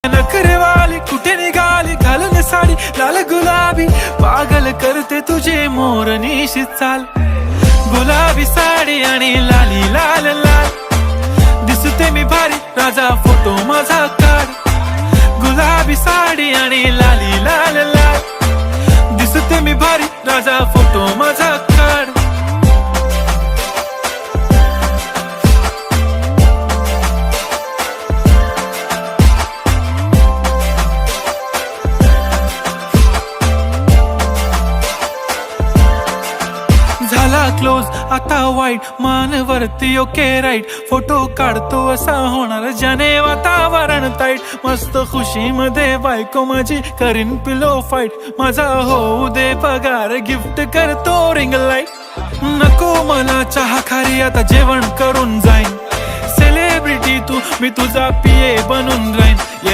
नखरेवाली कुठे निघाली घालून साडी लाल गुलाबी, पागल करते तुझे मोरनीशी चाल. गुलाबी साडी आणि लाली लाल लाल, दिसते मी भारी राजा फोटो माझा काढ. गुलाबी साडी आणि लाली लाल लाल, दिसते मी भारी राजा फोटो माझा काढ. झाला क्लोज आता वाईट, मानवरती ओके राईट. फोटो काढतो असा होणार ज्याने वातावरण ताईट. मस्त खुशी मध्ये बायको माझी करीन पिलो फाईट. माझा होऊ दे पगार गिफ्ट करतो रिंग लाईट. नको मला चहा खारी आता जेवण करून जाईन. सेलिब्रिटी तू मी तुझा पिये बनून राहीन.